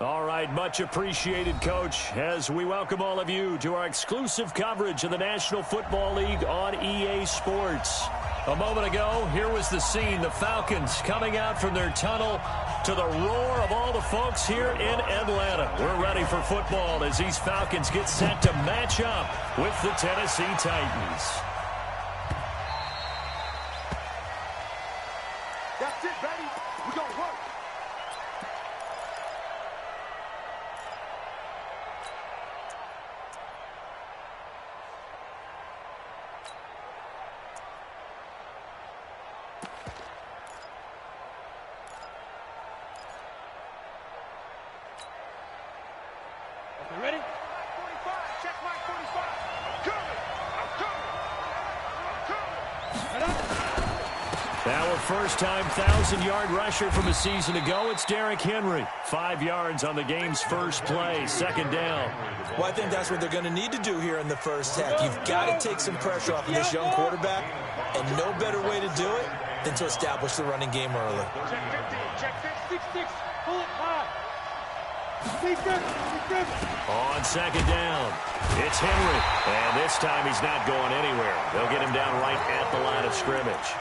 All right, much appreciated, Coach, as we welcome all of you to our exclusive coverage of the National Football League on EA Sports. A moment ago, here was the scene, the Falcons coming out from their tunnel to the roar of all the folks here in Atlanta. We're ready for football as these Falcons get set to match up with the Tennessee Titans. That's it, baby. We're going to work. You ready? 45, check my 45. I'm coming. Our first-time 1,000-yard rusher from a season ago, it's Derrick Henry. 5 yards on the game's first play, second down. Well, I think that's what they're going to need to do here in the first half. You've got to take some pressure off of this young quarterback, and no better way to do it than to establish the running game early. Check 15, check 6-6, pull it high. On second down, it's Henry. And this time he's not going anywhere. They'll get him down right at the line of scrimmage.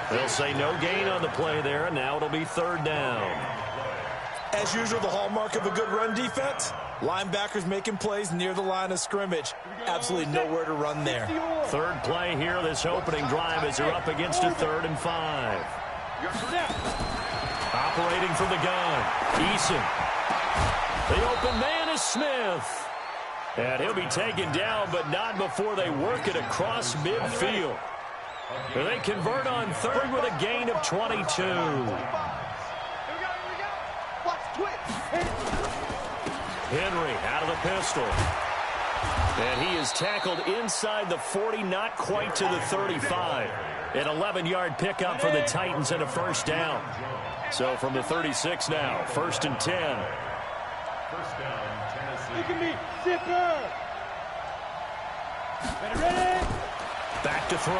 They'll say no gain on the play there, and now it'll be third down. As usual, the hallmark of a good run defense, linebackers making plays near the line of scrimmage. Absolutely nowhere to run there. Third play here, this opening drive as they're up against a 3rd and 5. Operating from the gun, Eason. The open man is Smith. And he'll be taken down, but not before they work it across midfield. They convert on third with a gain of 22. Here we go. Watch twitch. Henry out of the pistol. And he is tackled inside the 40, not quite to the 35. An 11-yard pickup for the Titans and a first down. So from the 36 now, 1st and 10. First down, Tennessee. Look at me, zipper. Ready? Back to throw.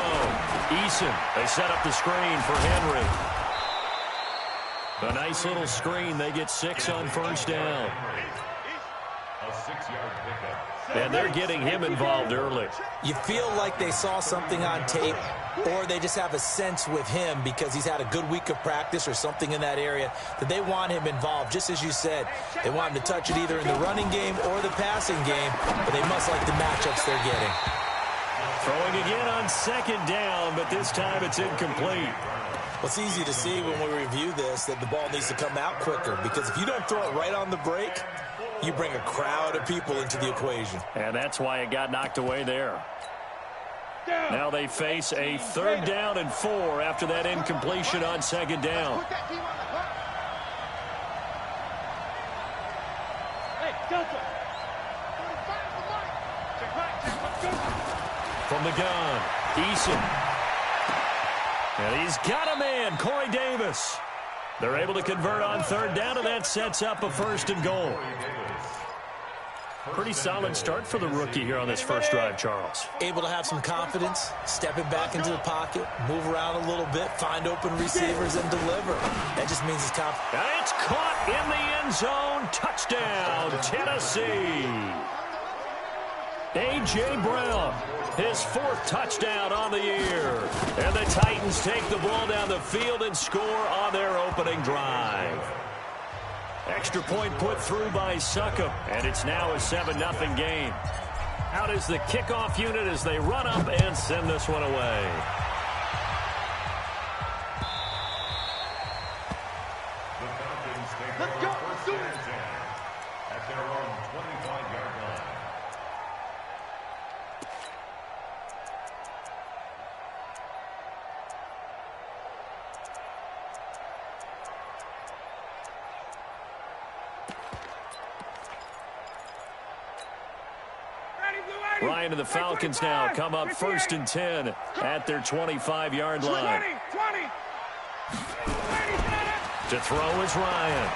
Eason. They set up the screen for Henry. A nice little screen. They get 6 on first down. A 6-yard pickup. And they're getting him involved early. You feel like they saw something on tape, or they just have a sense with him because he's had a good week of practice or something in that area that they want him involved. Just as you said, they want him to touch it either in the running game or the passing game, but they must like the matchups they're getting. Throwing again on second down, but this time it's incomplete. Well, it's easy to see when we review this that the ball needs to come out quicker, because if you don't throw it right on the break, you bring a crowd of people into the equation. And that's why it got knocked away there. Now they face a 3rd down and 4 after that incompletion on second down. Hey, Delta. From the gun, Eason. And he's got a man, Corey Davis. They're able to convert on 3rd down, and that sets up a 1st and goal. Pretty solid start for the rookie here on this first drive, Charles. Able to have some confidence, stepping back into the pocket, move around a little bit, find open receivers, and deliver. That just means he's confident. And it's caught in the end zone. Touchdown, Tennessee. A.J. Brown, his 4th touchdown on the year. And the Titans take the ball down the field and score on their opening drive. Extra point put through by Succop, and it's now a 7-0 game. Out is the kickoff unit as they run up and send this one away. Let's go. Let's do it. At their own 25-yard line. Ryan and the Falcons now come up 1st and 10 at their 25-yard line. 20. To throw is Ryan.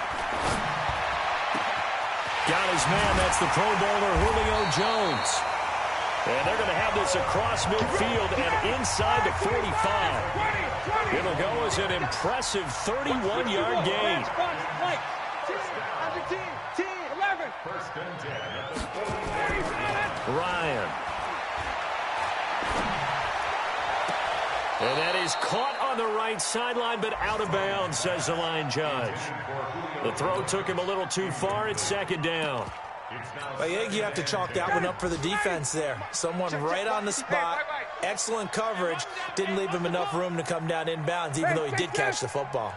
Got his man. That's the Pro Bowler Julio Jones. And they're going to have this across midfield and inside the 45. It'll go as an impressive 31-yard gain. 17, 10, 11. First and 10 at the 40. Ryan. And that is caught on the right sideline, but out of bounds, says the line judge. The throw took him a little too far. It's second down. I think you have to chalk that one up for the defense there. Someone right on the spot. Excellent coverage. Didn't leave him enough room to come down inbounds, even though he did catch the football.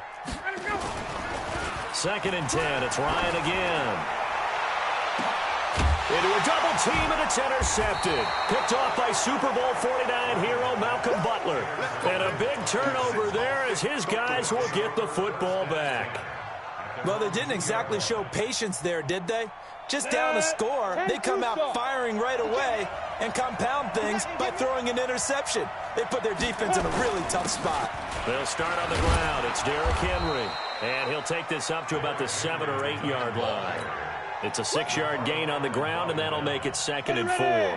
Second and 10. It's Ryan again. Into a double team, and it's intercepted. Picked off by Super Bowl 49 hero Malcolm Butler. And a big turnover there as his guys will get the football back. Well, they didn't exactly show patience there, did they? Just down a score, they come out firing right away and compound things by throwing an interception. They put their defense in a really tough spot. They'll start on the ground. It's Derrick Henry. And he'll take this up to about the 7 or 8 yard line. It's a 6-yard gain on the ground, and that'll make it second and 4. Hey,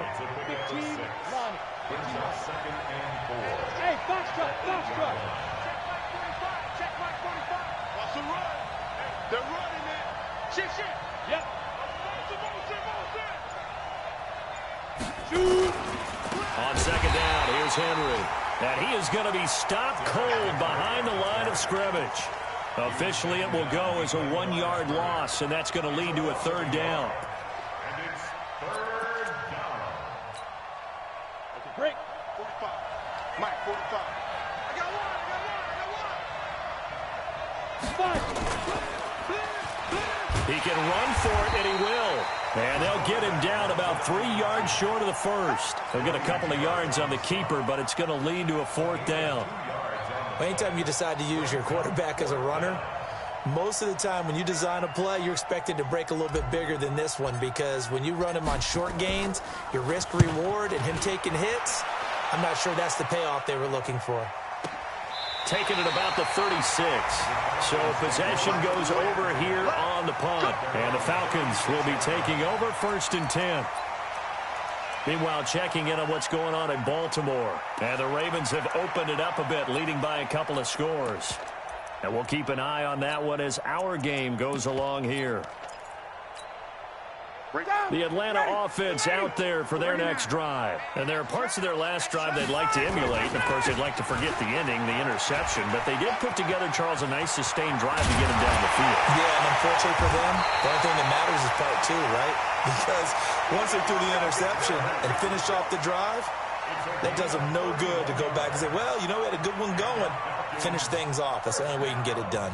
box truck, box truck. Check mark 45. Watch the run. They're running it. Shit. Yep. Shoot. On second down, here's Henry. And he is going to be stopped cold behind the line of scrimmage. Officially, it will go as a 1-yard loss, and that's going to lead to a third down. And it's third down. Okay, break. 45. Mike, 45. I got one. He can run for it, and he will. And they'll get him down about 3 yards short of the first. They'll get a couple of yards on the keeper, but it's going to lead to a fourth down. Anytime you decide to use your quarterback as a runner, most of the time when you design a play, you're expected to break a little bit bigger than this one, because when you run him on short gains, your risk-reward and him taking hits, I'm not sure that's the payoff they were looking for. Taking it about the 36. So possession goes over here on the punt. And the Falcons will be taking over first and 10. Meanwhile, checking in on what's going on in Baltimore. And the Ravens have opened it up a bit, leading by a couple of scores. And we'll keep an eye on that one as our game goes along here. The Atlanta offense out there for their next drive. And there are parts of their last drive they'd like to emulate. And, of course, they'd like to forget the ending, the interception. But they did put together, Charles, a nice sustained drive to get him down the field. Yeah, and unfortunately for them, the only thing that matters is part 2, right? Because once they threw the interception and finished off the drive, that does them no good to go back and say, well, you know, we had a good one going. Finish things off. That's the only way you can get it done.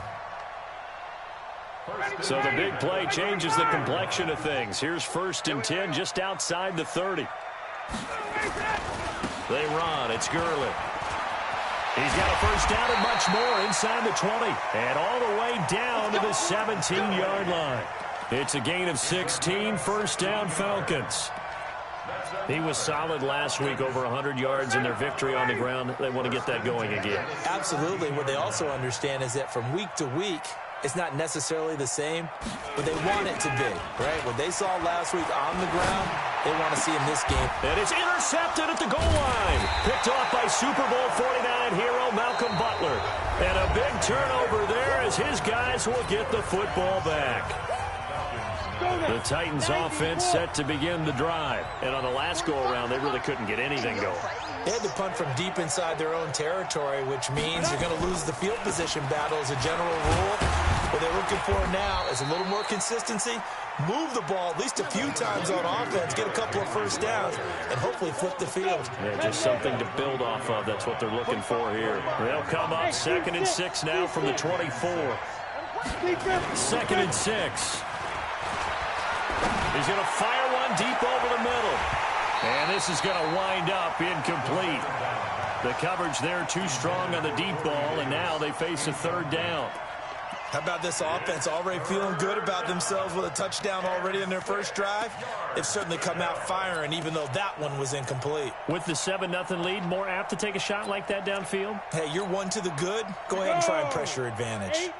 So the big play changes the complexion of things. Here's first and 10 just outside the 30. They run. It's Gurley. He's got a first down and much more inside the 20. And all the way down to the 17-yard line. It's a gain of 16. First down, Falcons. He was solid last week, over 100 yards in their victory on the ground. They want to get that going again. Absolutely. What they also understand is that from week to week, it's not necessarily the same, but they want it to be, right? What they saw last week on the ground, they want to see in this game. And it's intercepted at the goal line. Picked off by Super Bowl 49 hero Malcolm Butler. And a big turnover there as his guys will get the football back. The Titans offense set to begin the drive. And on the last go-around, they really couldn't get anything going. They had to punt from deep inside their own territory, which means you're going to lose the field position battle as a general rule. What they're looking for now is a little more consistency, move the ball at least a few times on offense, get a couple of first downs, and hopefully flip the field. Yeah, just something to build off of. That's what they're looking for here. They'll come up second and 6 now from the 24. Second and 6. He's going to fire one deep over the middle. And this is going to wind up incomplete. The coverage there too strong on the deep ball, and now they face a third down. How about this offense already feeling good about themselves with a touchdown already in their first drive? They've certainly come out firing, even though that one was incomplete. With the 7-0 lead, more apt to take a shot like that downfield? Hey, you're one to the good. Go ahead and try and pressure advantage.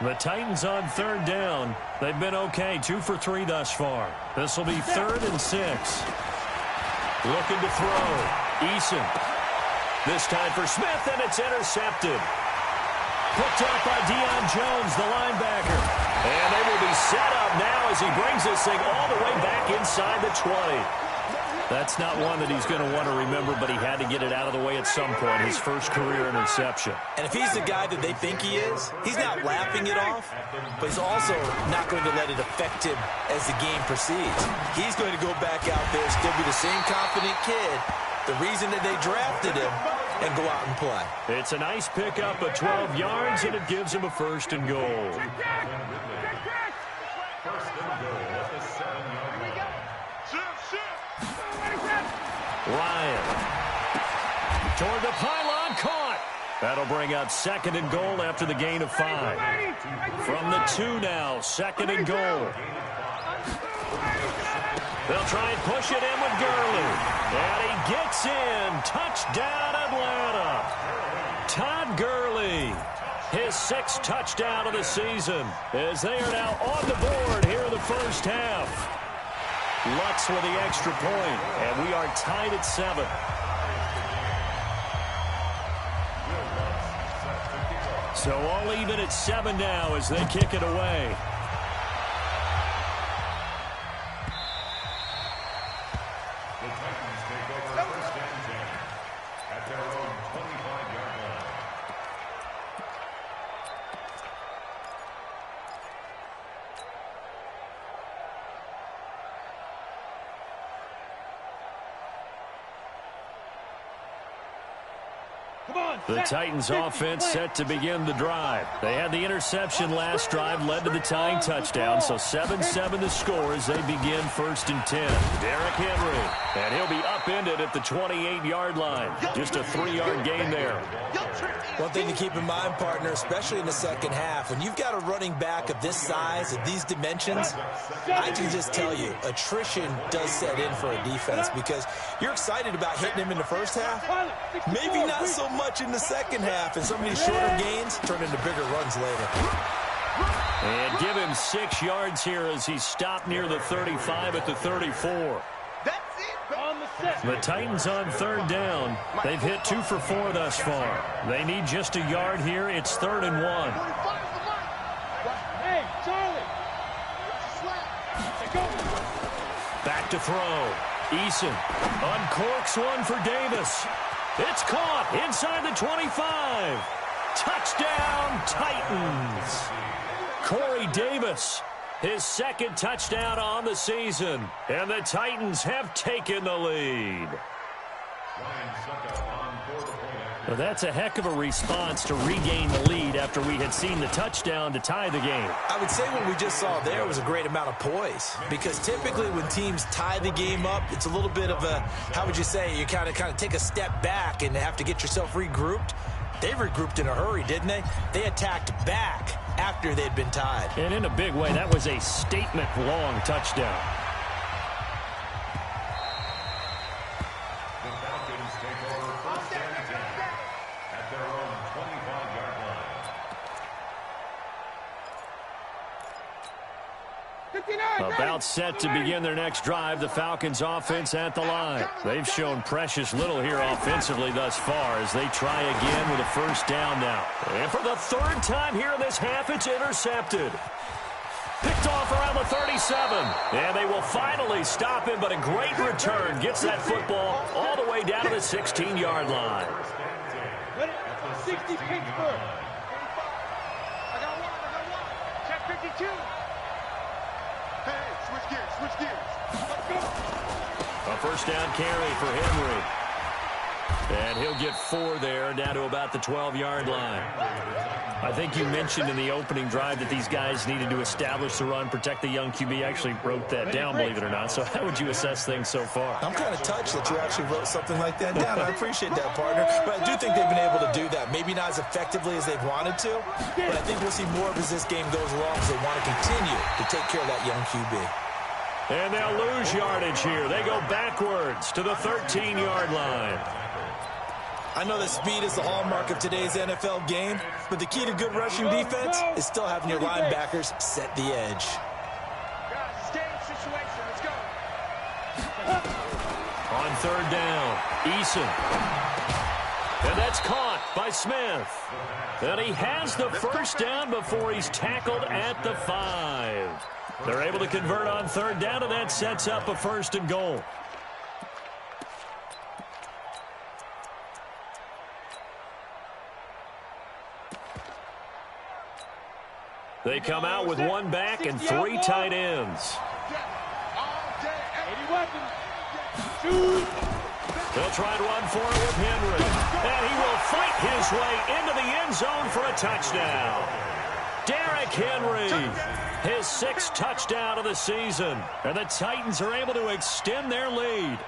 The Titans on third down. They've been okay, 2 for 3 thus far. This will be third and 6. Looking to throw. Eason. This time for Smith, and it's intercepted. Picked off by Deion Jones, the linebacker. And they will be set up now as he brings this thing all the way back inside the 20. That's not one that he's going to want to remember, but he had to get it out of the way at some point, his first career interception. And if he's the guy that they think he is, he's not laughing it off, but he's also not going to let it affect him as the game proceeds. He's going to go back out there, still be the same confident kid, the reason that they drafted him, and go out and play. It's a nice pickup of 12 yards, and it gives him a first and goal. First and goal at the 7-yard line. Ryan. Toward the pylon, caught. That'll bring up second and goal after the gain of 5. From the 2 now, second and goal. They'll try and push it in with Gurley. And he gets in. Touchdown, Atlanta. Todd Gurley, his 6th touchdown of the season, as they are now on the board here in the first half. Lutz with the extra point, and we are tied at 7. So all even at 7 now as they kick it away. The Titans take over first and 10 at their own 25-yard line. The Titans offense set to begin the drive. They had the interception last drive, led to the tying touchdown, so 7-7 the score as they begin first and 10. Derrick Henry, and he'll be upended at the 28-yard line. Just a 3-yard gain there. One thing to keep in mind, partner, especially in the second half, when you've got a running back of this size, of these dimensions, I can just tell you, attrition does set in for a defense because you're excited about hitting him in the first half. Maybe not so much in the second half, and some of these shorter gains turn into bigger runs later. And give him 6 yards here as he stopped near the 35 at the 34. The Titans on 3rd down. They've hit 2 for 4 thus far. They need just a yard here. It's 3rd and 1. Hey, Charlie. Back to throw. Eason uncorks one for Davis. It's caught inside the 25. Touchdown, Titans. Corey Davis, his 2nd touchdown on the season. And the Titans have taken the lead. Well, that's a heck of a response to regain the lead after we had seen the touchdown to tie the game. I would say what we just saw there was a great amount of poise, because typically when teams tie the game up, it's a little bit of a, how would you say, you kind of take a step back and have to get yourself regrouped. They regrouped in a hurry, didn't they? They attacked back after they'd been tied. And in a big way, that was a statement-long touchdown. The Falcons take over first and 10 at their own 25-yard line. About set to begin their next drive, the Falcons offense at the line. They've shown precious little here offensively thus far as they try again with a first down now. And for the 3rd time here in this half, it's intercepted. Picked off around the 37. And they will finally stop him, but a great return gets that football all the way down to the 16-yard line. 60 Pittsburgh. I got one. Check 52. Hey, switch gears. Let's go. A first down carry for Henry. And he'll get 4 there, down to about the 12-yard line. I think you mentioned in the opening drive that these guys needed to establish the run, protect the young QB. I actually wrote that down, believe it or not. So how would you assess things so far? I'm kind of touched that you actually wrote something like that down. I appreciate that, partner. But I do think they've been able to do that. Maybe not as effectively as they've wanted to, but I think we'll see more of as this game goes along because they want to continue to take care of that young QB. And they'll lose yardage here. They go backwards to the 13-yard line. I know that speed is the hallmark of today's NFL game, but the key to good rushing defense is still having your linebackers set the edge. Guys, game situation. Let's go. On 3rd down, Eason. And that's caught by Smith. And he has the first down before he's tackled at the 5. They're able to convert on third down, and that sets up a 1st and goal. They come out with 1 back and 3 tight ends. They'll try and run for it with Henry. And he will fight his way into the end zone for a touchdown. Derrick Henry, his 6th touchdown of the season. And the Titans are able to extend their lead.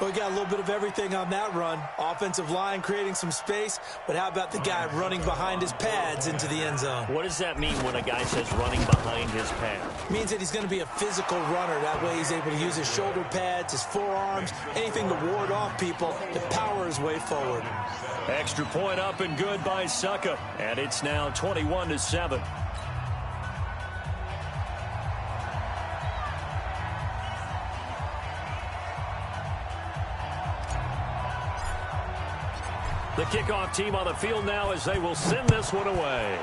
We got a little bit of everything on that run. Offensive line creating some space, but how about the guy running behind his pads into the end zone? What does that mean when a guy says running behind his pad? It means that he's going to be a physical runner. That way he's able to use his shoulder pads, his forearms, anything to ward off people to power his way forward. Extra point up and good by Suckup. And it's now 21-7. The kickoff team on the field now as they will send this one away.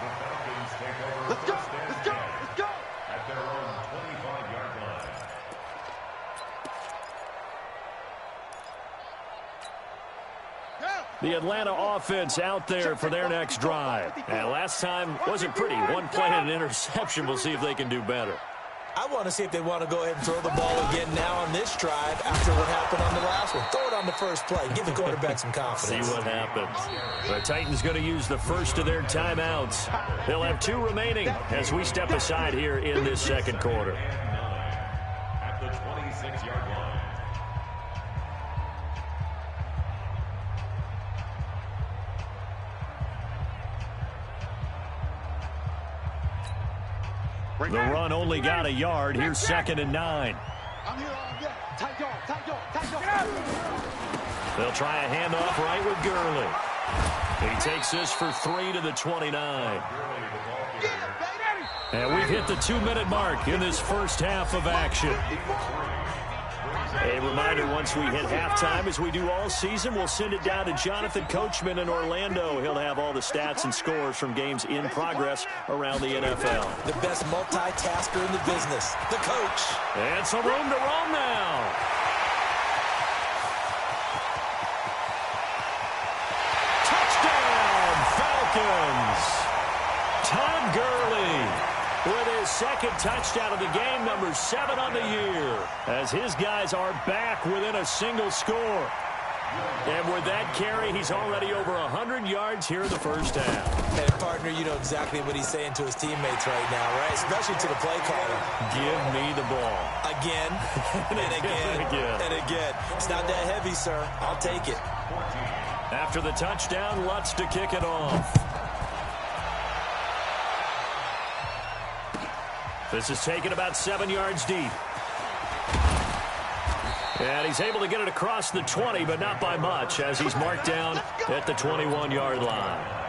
The Falcons take over. Let's go! At their own 25-yard line. The Atlanta offense out there for their next drive. And last time wasn't pretty. 1 play and an interception. We'll see if they can do better. I want to see if they want to go ahead and throw the ball again now on this drive after what happened on the last one. Throw it on the first play. Give the quarterback some confidence. See what happens. The Titans going to use the first of their timeouts. They'll have 2 remaining as we step aside here in this second quarter. At the 26-yard line. The run only got a yard. Here's 2nd and 9. They'll try a handoff right with Gurley. He takes this for 3 to the 29. And we've hit the 2-minute mark in this first half of action. A reminder, once we hit halftime, as we do all season, we'll send it down to Jonathan Coachman in Orlando. He'll have all the stats and scores from games in progress around the NFL. The best multitasker in the business, the coach. And some room to roam now. Touchdown, Falcons. Todd Gurley with his 2nd touchdown of the game, number 7 on the year, as his guys are back within a single score. And with that carry, he's already over 100 yards here in the first half. And, partner, you know exactly what he's saying to his teammates right now, right? Especially to the play caller. Give me the ball. Again, and again, and again. It's not that heavy, sir. I'll take it. After the touchdown, Lutz to kick it off. This is taken about 7 yards deep. And he's able to get it across the 20, but not by much, as he's marked down at the 21-yard line.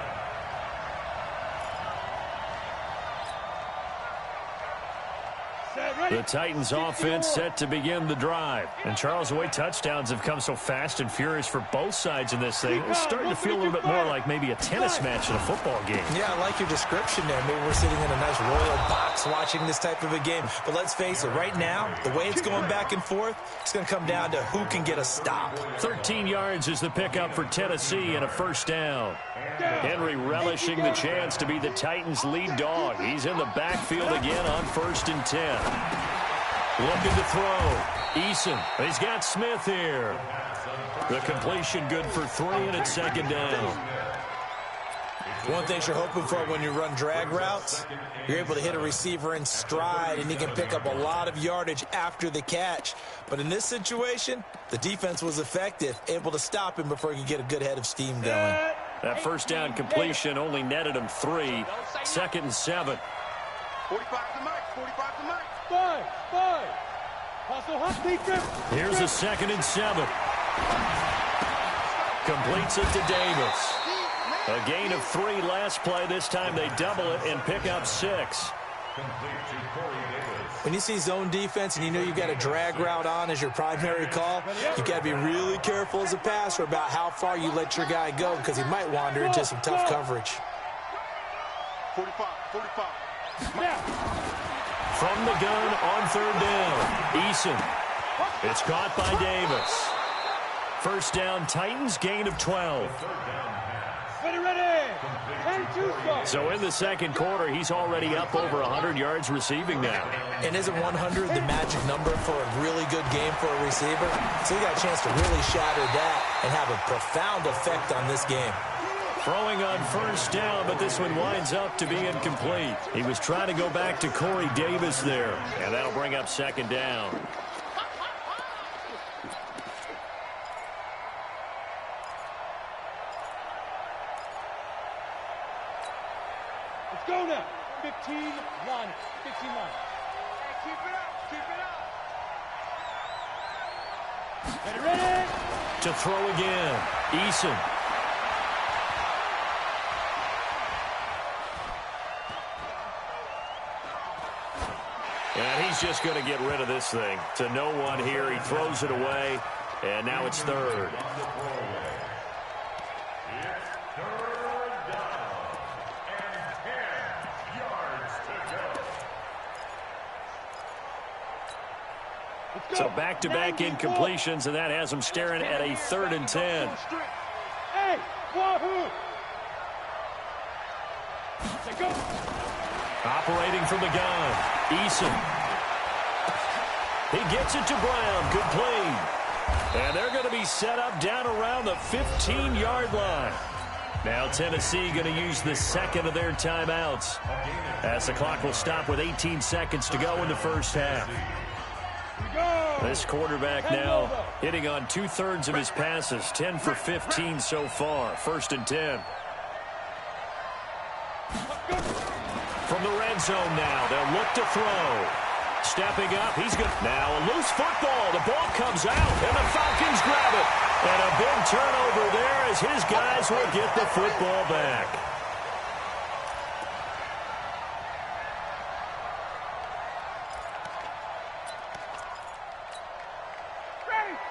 The Titans offense set to begin the drive. And Charles, the way touchdowns have come so fast and furious for both sides in this thing, it's starting to feel a little bit more like maybe a tennis match in a football game. Yeah, I like your description there. Maybe we're sitting in a nice royal box watching this type of a game. But let's face it, right now, the way it's going back and forth, it's going to come down to who can get a stop. 13 yards is the pickup for Tennessee and a 1st down. Henry relishing the chance to be the Titans' lead dog. He's in the backfield again on 1st and 10. Looking to throw. Eason. He's got Smith here. The completion good for 3, and it's 2nd down. One thing you're hoping for when you run drag routes, you're able to hit a receiver in stride, and he can pick up a lot of yardage after the catch. But in this situation, the defense was effective, able to stop him before he could get a good head of steam going. That 1st down completion only netted him 3. 2nd and 7. 45 to Mike. 45 to Mike. Here's a 2nd and 7. Completes it to Davis. A gain of 3 last play. This time they double it and pick up 6. complete to Corey Davis. When you see zone defense and you know you've got a drag route on as your primary call, you've got to be really careful as a passer about how far you let your guy go because he might wander into some tough coverage. 45. From the gun on third down, Eason. It's caught by Davis. First down, Titans, gain of 12. So in the second quarter, he's already up over 100 yards receiving now. And isn't 100 the magic number for a really good game for a receiver? So he got a chance to really shatter that and have a profound effect on this game. Throwing on first down, but this one winds up to be incomplete. He was trying to go back to Corey Davis there, and that'll bring up second down. Let's go now. 15 line. 15 line. Hey, keep it up. Ready. To throw again, Eason. And he's just going to get rid of this thing. To no one here. He throws it away, and now it's third. So back-to-back incompletions, and that has him staring at a 3rd and 10. Hey, wahoo! Go. Operating from the gun, Eason. He gets it to Brown, complete. And they're going to be set up down around the 15-yard line. Now Tennessee going to use the second of their timeouts, as the clock will stop with 18 seconds to go in the first half. This quarterback now hitting on 2/3 of his passes, 10 for 15 so far. 1st and 10. From the red zone now, they'll look to throw. Stepping up, he's good. Now a loose football. The ball comes out, and the Falcons grab it. And a big turnover there as his guys will get the football back.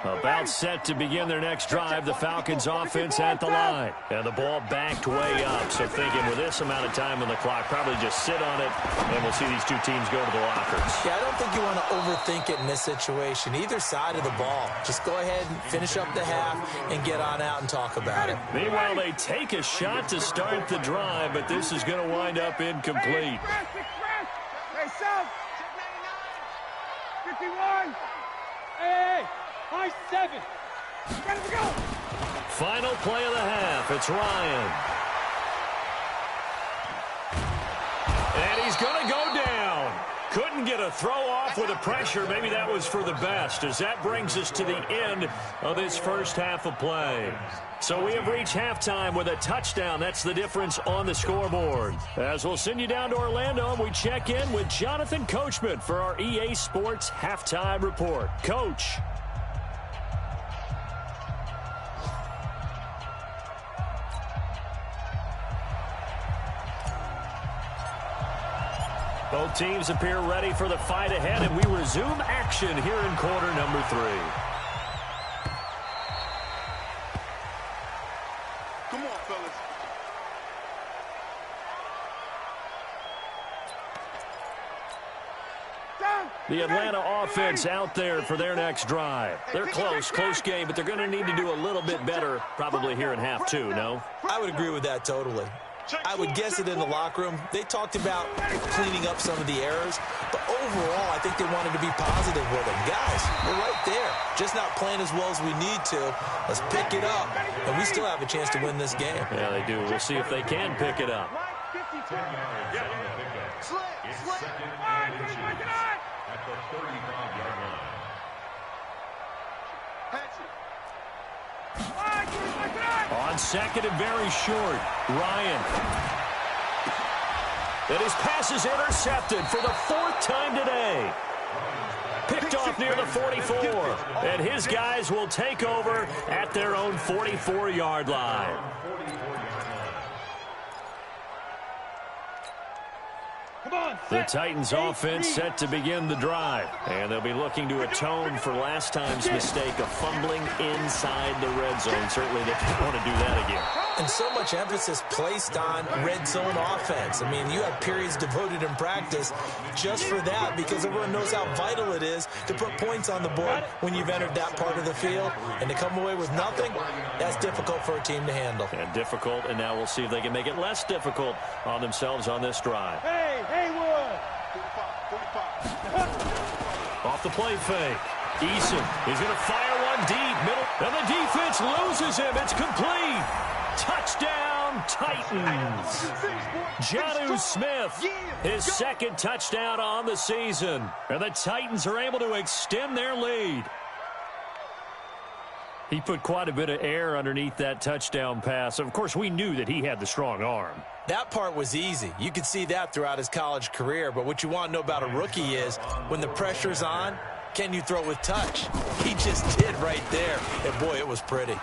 About set to begin their next drive, the Falcons offense at the line. And the ball backed way up. So thinking with this amount of time on the clock, probably just sit on it, and we'll see these two teams go to the lockers. Yeah, I don't think you want to overthink it in this situation. Either side of the ball. Just go ahead and finish up the half and get on out and talk about it. Meanwhile, they take a shot to start the drive, but this is going to wind up incomplete. Hey, South. 51. Hey. High 7. Ready to go. Final play of the half. It's Ryan. And he's going to go down. Couldn't get a throw off with the pressure. Maybe that was for the best, as that brings us to the end of this first half of play. So we have reached halftime with a touchdown. That's the difference on the scoreboard. As we'll send you down to Orlando, and we check in with Jonathan Coachman for our EA Sports Halftime Report. Coach. Both teams appear ready for the fight ahead, and we resume action here in quarter number 3. Come on, fellas. The Atlanta offense out there for their next drive. They're close game, but they're going to need to do a little bit better probably here in half 2, no? I would agree with that totally. I would guess it in the locker room. They talked about cleaning up some of the errors, but overall, I think they wanted to be positive with them. Guys, we're right there. Just not playing as well as we need to. Let's pick it up, and we still have a chance to win this game. Yeah, they do. We'll see if they can pick it up. 10 yards on the pickup. It's 2nd and inches at the 35-yard line. On second and very short, Ryan. And his pass is intercepted for the 4th time today. Picked off near the 44. And his guys will take over at their own 44-yard line. The Titans offense set to begin the drive. And they'll be looking to atone for last time's mistake of fumbling inside the red zone. Certainly they don't want to do that again. And so much emphasis placed on red zone offense. I mean, you have periods devoted in practice just for that because everyone knows how vital it is to put points on the board when you've entered that part of the field. And to come away with nothing, that's difficult for a team to handle. And difficult, and now we'll see if they can make it less difficult on themselves on this drive. Hey, Haywood! Off the play fake. Eason is going to fire one deep, middle, and the defense loses him. It's complete. Touchdown, Titans. Jonnu Smith, his second touchdown on the season. And the Titans are able to extend their lead. He put quite a bit of air underneath that touchdown pass. Of course, we knew that he had the strong arm. That part was easy. You could see that throughout his college career. But what you want to know about a rookie is when the pressure's on, can you throw with touch? He just did right there. And, boy, it was pretty.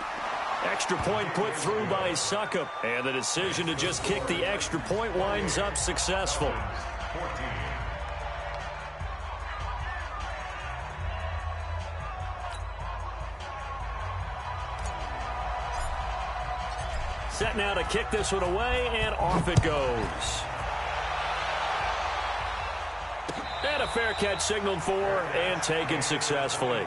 Extra point put through by Succop. And the decision to just kick the extra point winds up successful. Set now to kick this one away, and off it goes. And a fair catch signaled for and taken successfully.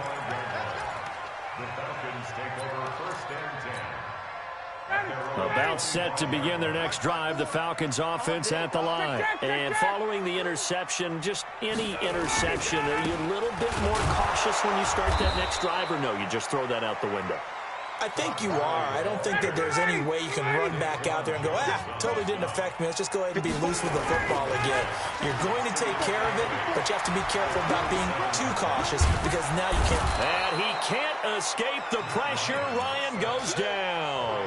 About set to begin their next drive, the Falcons offense at the line. And following the interception, just any interception, are you a little bit more cautious when you start that next drive, or no, you just throw that out the window? I think you are. I don't think that there's any way you can run back out there and go, totally didn't affect me. Let's just go ahead and be loose with the football again. You're going to take care of it, but you have to be careful about being too cautious because now you can't. And he can't escape the pressure. Ryan goes down.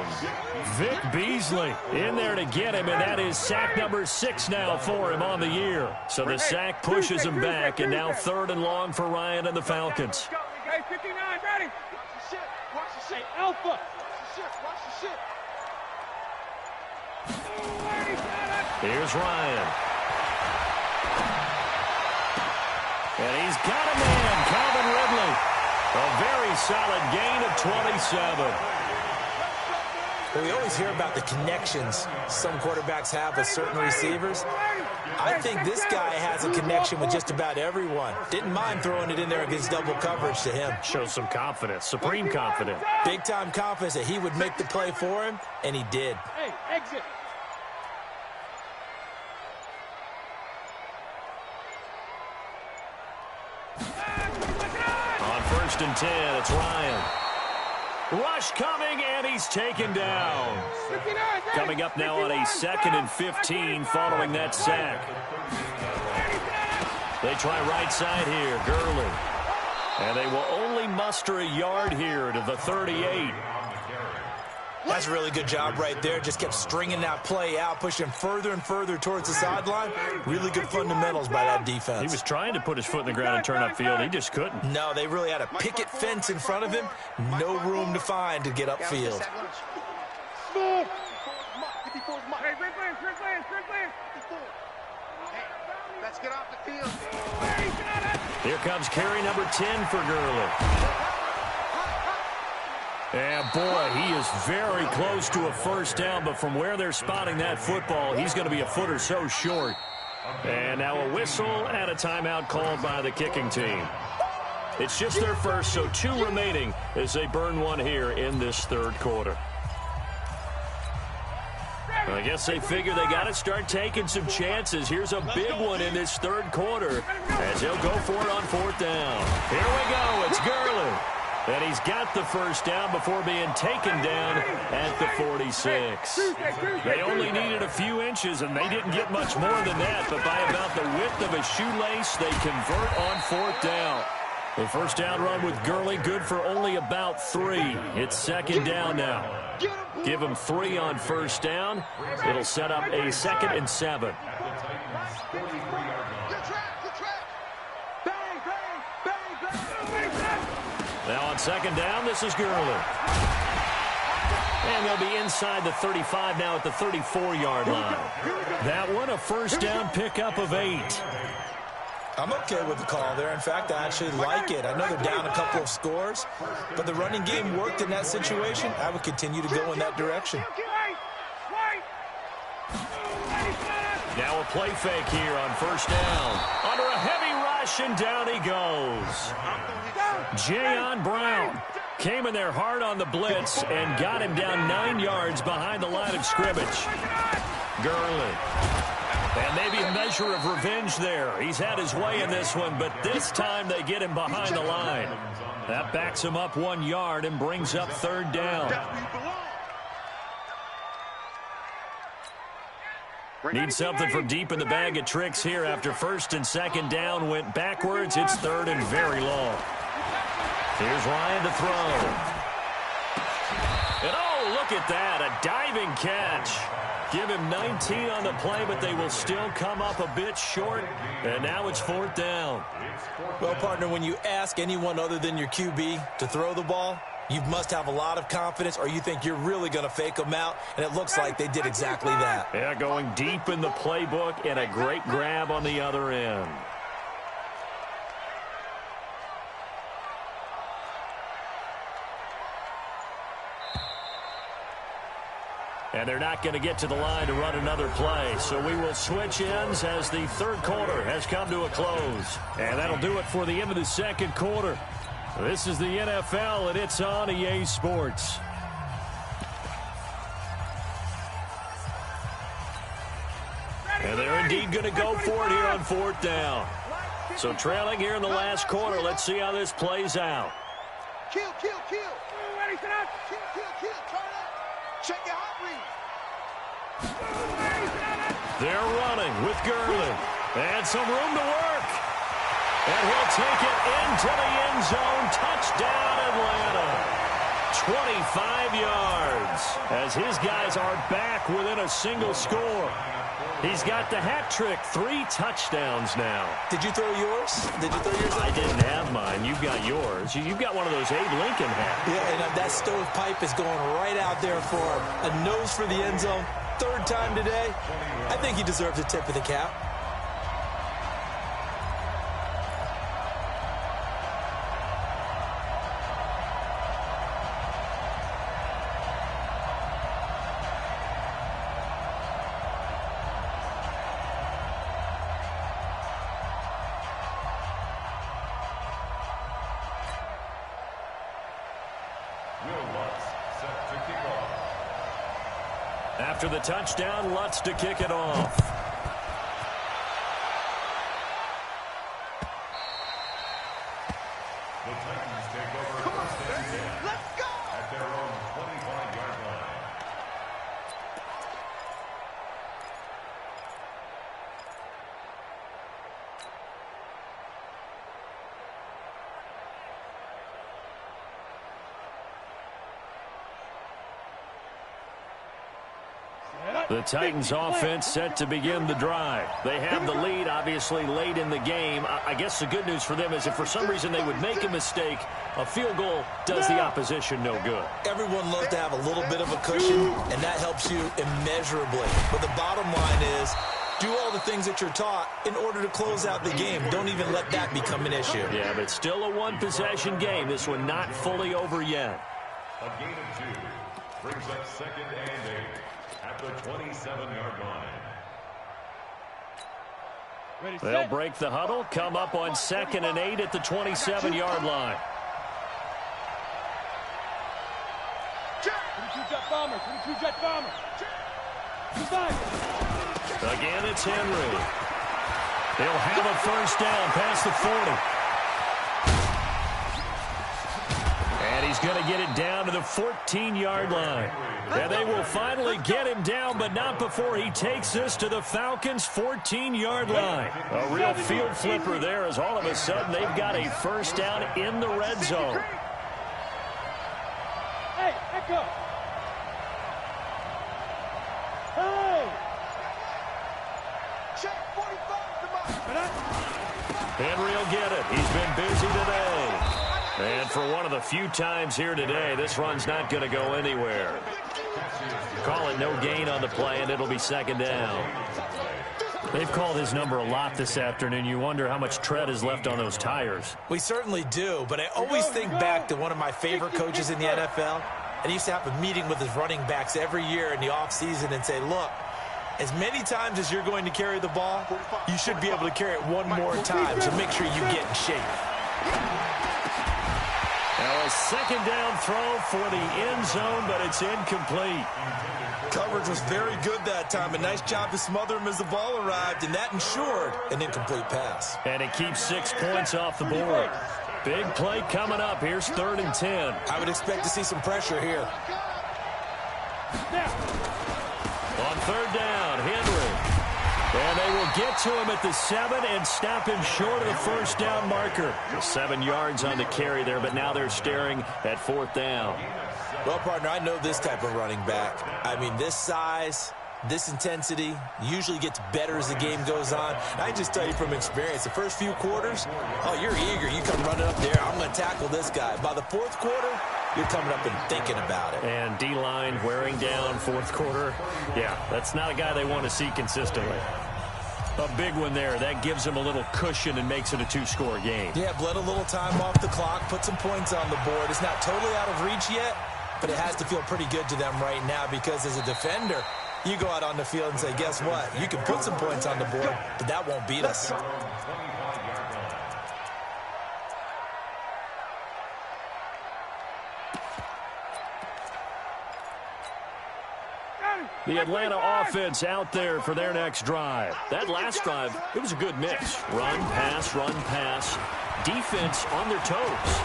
Vic Beasley in there to get him, and that is sack number 6 now for him on the year. So the sack pushes him back, and now 3rd and long for Ryan and the Falcons. Okay, 59, ready? Watch the shit. Alpha. Watch the shit. Here's Ryan. And he's got a man, Calvin Ridley. A very solid gain of 27. Well, we always hear about the connections some quarterbacks have with certain receivers. I think this guy has a connection with just about everyone. Didn't mind throwing it in there against double coverage to him. Shows some confidence, supreme confidence. Big-time confidence that he would make the play for him, and he did. Hey, exit. On 1st and 10, it's Ryan. Rush coming, and he's taken down. Coming up now on a 2nd and 15 following that sack. They try right side here, Gurley. And they will only muster a yard here to the 38. That's a really good job right there. Just kept stringing that play out, pushing further and further towards the sideline. Really good fundamentals by that defense. He was trying to put his foot in the ground and turn upfield. He just couldn't. No, they really had a picket fence in front of him. No room to find to get upfield. Hey, let's get off the field. Here comes carry number 10 for Gurley. And, boy, he is very close to a 1st down, but from where they're spotting that football, he's going to be a foot or so short. And now a whistle and a timeout called by the kicking team. It's just their first, so 2 remaining as they burn one here in this 3rd quarter. I guess they figure they got to start taking some chances. Here's a big one in this 3rd quarter as he'll go for it on 4th down. Here we go. It's Gurley. And he's got the 1st down before being taken down at the 46. They only needed a few inches, and they didn't get much more than that. But by about the width of a shoelace, they convert on 4th down. The 1st down run with Gurley, good for only about 3. It's 2nd down now. Give him 3 on 1st down. It'll set up a 2nd and 7. Now on 2nd down, this is Gurley. And they'll be inside the 35 now at the 34-yard line. That one, a first down pickup of 8. I'm okay with the call there. In fact, I actually like it. I know they're down a couple of scores, but the running game worked in that situation. I would continue to go in that direction. Now a play fake here on first down. Under a heavy rush, and down he goes. Jayon Brown came in there hard on the blitz and got him down 9 yards behind the line of scrimmage. Gurley. And maybe a measure of revenge there. He's had his way in this one, but this time they get him behind the line. That backs him up 1 yard and brings up third down. Need something from deep in the bag of tricks here after first and second down went backwards. It's third and very long. Here's Ryan to throw. And oh, look at that, a diving catch. Give him 19 on the play, but they will still come up a bit short. And now it's fourth down. Well, partner, when you ask anyone other than your QB to throw the ball, you must have a lot of confidence, or you think you're really going to fake them out, and it looks like they did exactly that. Yeah, going deep in the playbook and a great grab on the other end. And they're not going to get to the line to run another play. So we will switch ends as the third quarter has come to a close. And that'll do it for the end of the second quarter. This is the NFL, and it's on EA Sports. And they're indeed going to go for it here on fourth down. So trailing here in the last quarter. Let's see how this plays out. Kill. Ready, sit down. Kill. Turn up. Check your hot read. They're running with Gurley. And some room to work. And he'll take it into the end zone. Touchdown, Atlanta. 25 yards as his guys are back within a single score. He's got the hat trick, 3 touchdowns now. Did you throw yours? I didn't have mine. You've got yours. You've got one of those Abe Lincoln hats. Yeah, and that stovepipe is going right out there for him. A nose for the end zone. Third time today. I think he deserves a tip of the cap. After the touchdown, Lutz to kick it off. The Titans take over first and 10. Let's go. At their own 25-yard line. The Titans offense set to begin the drive. They have the lead, obviously, late in the game. I guess the good news for them is if for some reason they would make a mistake, a field goal does the opposition no good. Everyone loves to have a little bit of a cushion, and that helps you immeasurably. But the bottom line is, do all the things that you're taught in order to close out the game. Don't even let that become an issue. Yeah, but still a one-possession game. This one not fully over yet. A gain of 2 brings up second and 8 at the 27-yard line. They'll break the huddle, come up on second and 8 at the 27-yard line. 22 jet bomber. Again, it's Henry. They'll have a first down past the 40. And he's going to get it down to the 14-yard line. And they will finally get him down, but not before he takes this to the Falcons' 14-yard line. A real field flipper there as all of a sudden they've got a first down in the red zone. Hey, echo. Hey. Check 45. Henry will get it. He's been busy today. And for one of the few times here today, this run's not going to go anywhere. Call it no gain on the play, and it'll be second down. They've called his number a lot this afternoon. You wonder how much tread is left on those tires. We certainly do, but I always think back to one of my favorite coaches in the NFL. And he used to have a meeting with his running backs every year in the offseason and say, look, as many times as you're going to carry the ball, you should be able to carry it one more time, so make sure you get in shape. Now a second down throw for the end zone, but it's incomplete. Coverage was very good that time. A nice job to smother him as the ball arrived, and that ensured an incomplete pass. And it keeps 6 points off the board. Big play coming up. Here's 3rd and 10. I would expect to see some pressure here. On 3rd down, Henry. And they will get to him at the 7 and stop him short of the first down marker. 7 yards on the carry there, but now they're staring at 4th down. Well, partner, I know this type of running back. I mean, this size, this intensity usually gets better as the game goes on. And I just tell you from experience, the first few quarters, oh, you're eager. You come running up there. I'm going to tackle this guy. By the 4th quarter, you're coming up and thinking about it. And D-line wearing down 4th quarter. Yeah, that's not a guy they want to see consistently. A big one there. That gives them a little cushion and makes it a 2-score game. Yeah, bled a little time off the clock, put some points on the board. It's not totally out of reach yet, but it has to feel pretty good to them right now because as a defender, you go out on the field and say, guess what? You can put some points on the board, but that won't beat us. The Atlanta offense out there for their next drive. That last drive, it was a good mix. Run, pass, defense on their toes.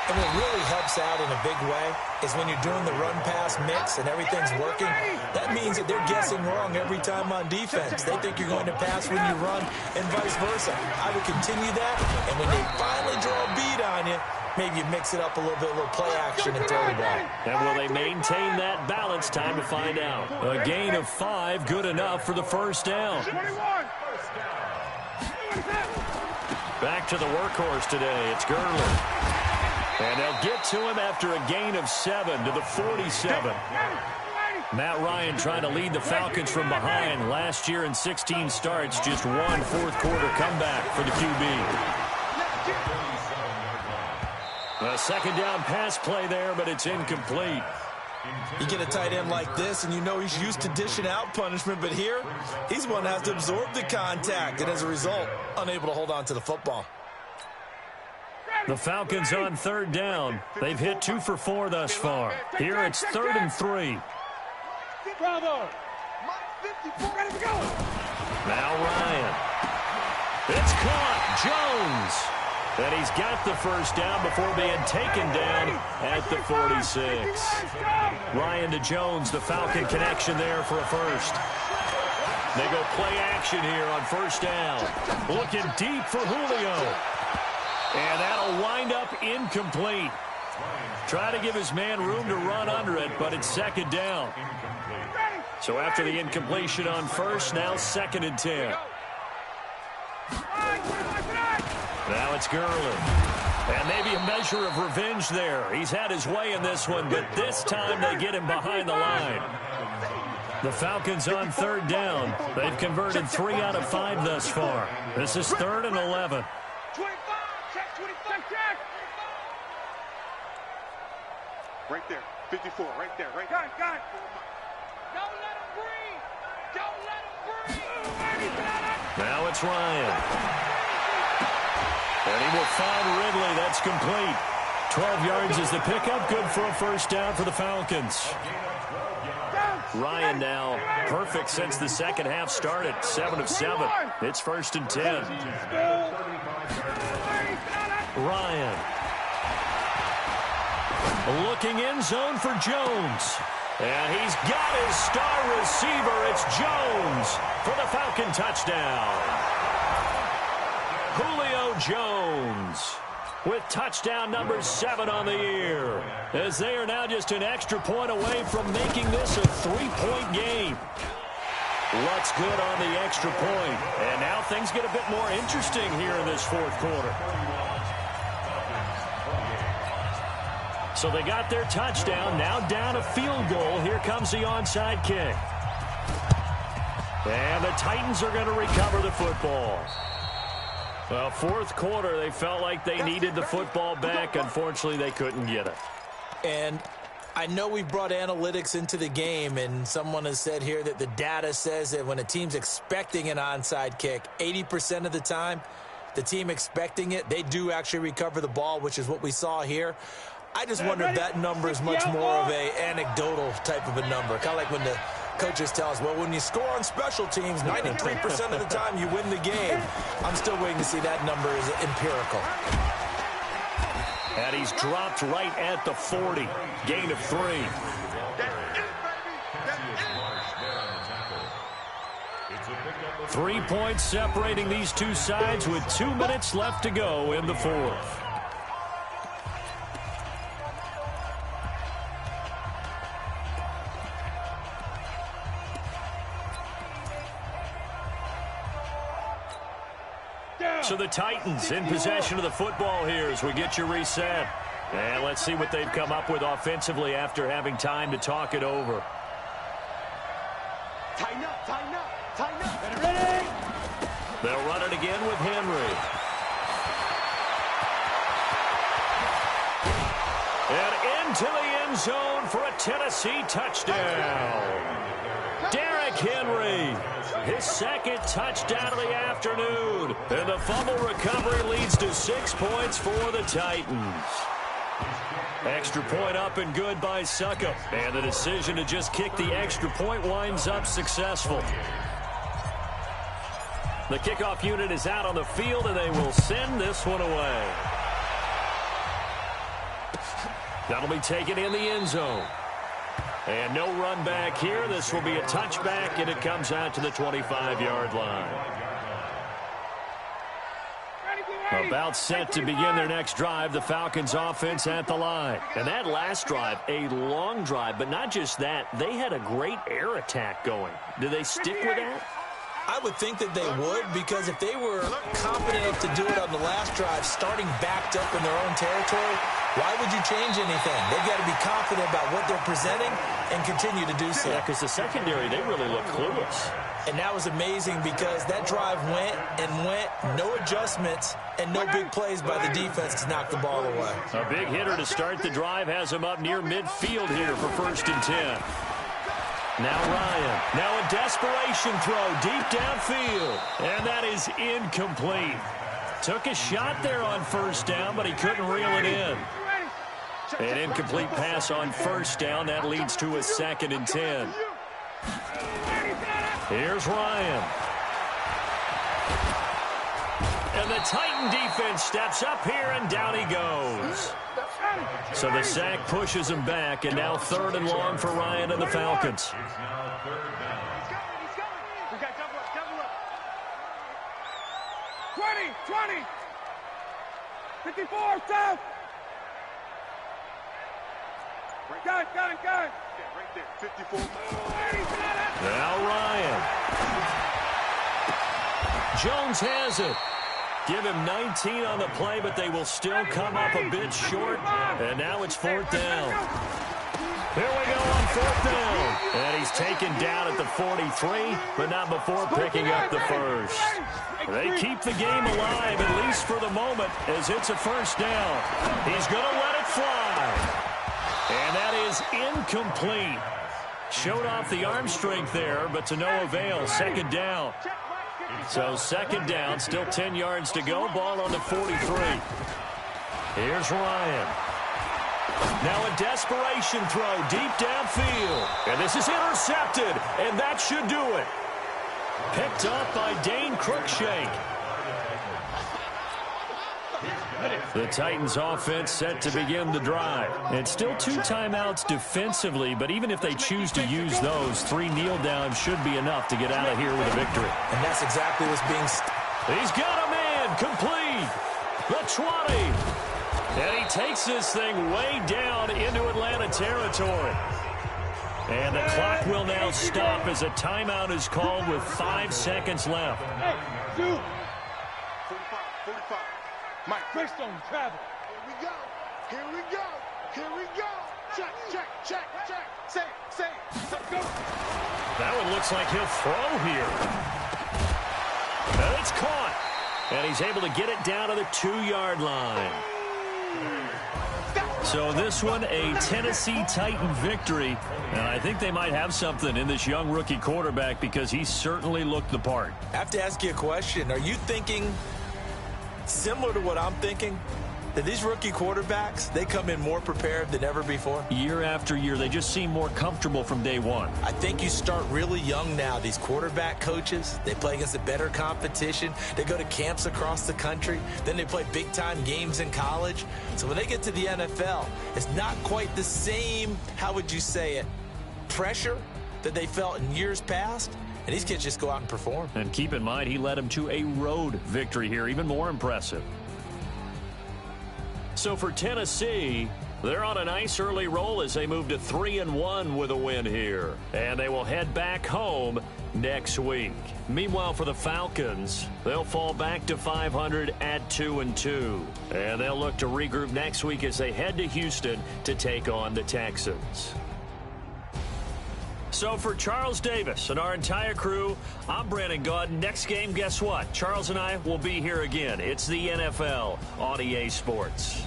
And what really helps out in a big way is when you're doing the run-pass mix and everything's working, that means that they're guessing wrong every time on defense. They think you're going to pass when you run and vice versa. I would continue that, and when they finally draw a beat on you, maybe you mix it up a little bit, a little play action and throw the ball. And will they maintain that balance? Time to find out. A gain of 5, good enough for the first down. Back to the workhorse today. It's Gurley. And they'll get to him after a gain of 7 to the 47. Matt Ryan trying to lead the Falcons from behind. Last year in 16 starts, just 1 fourth-quarter comeback for the QB. A second down pass play there, but it's incomplete. You get a tight end like this, and you know he's used to dishing out punishment, but here, he's one that has to absorb the contact, and as a result, unable to hold on to the football. The Falcons on 3rd down. They've hit 2 for 4 thus far. Here it's 3rd and 3. Now Ryan. It's caught. Jones. And he's got the first down before being taken down at the 46. Ryan to Jones, the Falcon connection there for a first. They go play action here on first down. Looking deep for Julio. And that'll wind up incomplete. Try to give his man room to run under it, but it's second down. So after the incompletion on first, now 2nd and 10. Now it's Gurley. And maybe a measure of revenge there. He's had his way in this one, but this time they get him behind the line. The Falcons on 3rd down. They've converted 3 out of 5 thus far. This is 3rd and 11. 25, check 25, check. Right there, 54, right there, right there. Got it. Don't let him breathe. Don't let him breathe. Now it's Ryan. And he will find Ridley. That's complete. 12 yards is the pickup. Good for a first down for the Falcons. Ryan now perfect since the second half started. 7 of 7. It's 1st and 10. Ryan. Looking in zone for Jones. And he's got his star receiver. It's Jones for the Falcon touchdown. Julio Jones with touchdown number 7 on the year, as they are now just an extra point away from making this a 3-point game. What's good on the extra point? And now things get a bit more interesting here in this 4th quarter. So they got their touchdown. Now down a field goal. Here comes the onside kick. And the Titans are going to recover the football. Well, fourth quarter, they felt like they needed the football back. Unfortunately, they couldn't get it. And I know we brought analytics into the game, and someone has said here that the data says that when a team's expecting an onside kick, 80% of the time, the team expecting it, they do actually recover the ball, which is what we saw here. I just wonder if that number is much more of a anecdotal type of a number. Kind of like when the coaches tell us, well, when you score on special teams, 93% of the time you win the game. I'm still waiting to see that number is empirical. And he's dropped right at the 40. Gain of 3. 3 points separating these two sides with 2 minutes left to go in the fourth. So the Titans in possession of the football here as we get you reset. And let's see what they've come up with offensively after having time to talk it over. Tighten up, tighten up, tighten up. Ready? They'll run it again with Henry. And into the end zone for a Tennessee touchdown. Derrick Henry, his second touchdown of the afternoon. And the fumble recovery leads to 6 points for the Titans. Extra point up and good by Suckup. And the decision to just kick the extra point winds up successful. The kickoff unit is out on the field, and they will send this one away. That'll be taken in the end zone. And no run back here. This will be a touchback, and it comes out to the 25-yard line. About set to begin their next drive, the Falcons offense at the line. And that last drive, a long drive, but not just that. They had a great air attack going. Do they stick with that? I would think that they would, because if they were confident enough to do it on the last drive, starting backed up in their own territory, why would you change anything? They've got to be confident about what they're presenting and continue to do so. Yeah, because the secondary, they really look clueless. And that was amazing because that drive went and went, no adjustments, and no big plays by the defense to knock the ball away. A big hitter to start the drive has him up near midfield here for 1st and 10. Now Ryan. Now a desperation throw deep downfield. And that is incomplete. Took a shot there on 1st down, but he couldn't reel it in. An incomplete pass on 1st down. That leads to a 2nd and 10. Here's Ryan. And the Titan defense steps up here, and down he goes. So the sack pushes him back, and now 3rd and long for Ryan and the Falcons. He's going. We got double up. 20. 54, south. Got it. Yeah, right there, 54. Now Ryan. Jones has it. Give him 19 on the play, but they will still come up a bit short. And now it's 4th down. Here we go on 4th down. And he's taken down at the 43, but not before picking up the first. They keep the game alive, at least for the moment, as it's a 1st down. He's going to let it fly. And that is incomplete. Showed off the arm strength there, but to no avail. 2nd down. So 2nd down, still 10 yards to go. Ball on the 43. Here's Ryan. Now a desperation throw deep downfield. And this is intercepted, and that should do it. Picked up by Dane Cruikshank. The Titans offense set to begin the drive. And still 2 timeouts defensively, but even if they choose to use those, 3 kneel downs should be enough to get out of here with a victory. And that's exactly what's being... He's got a man complete. The 20. And he takes this thing way down into Atlanta territory. And the clock will now stop as a timeout is called with 5 seconds left. 45. Mike, Chris on travel. Here we go. Here we go. Check, check, check, check. Say, go. That one looks like he'll throw here. And it's caught. And he's able to get it down to the 2-yard line. So this one, a Tennessee Titan victory. And I think they might have something in this young rookie quarterback because he certainly looked the part. I have to ask you a question. Are you thinking similar to what I'm thinking? That these rookie quarterbacks, they come in more prepared than ever before? Year after year, they just seem more comfortable from day one. I think you start really young now. These quarterback coaches, they play against a better competition. They go to camps across the country. Then they play big-time games in college. So when they get to the NFL, it's not quite the same, how would you say it, pressure that they felt in years past. And these kids just go out and perform. And keep in mind, he led them to a road victory here, even more impressive. So for Tennessee, they're on a nice early roll as they move to 3-1 with a win here. And they will head back home next week. Meanwhile, for the Falcons, they'll fall back to 500 at 2-2. And they'll look to regroup next week as they head to Houston to take on the Texans. So for Charles Davis and our entire crew, I'm Brandon Gaudin. Next game, guess what? Charles and I will be here again. It's the NFL on EA Sports.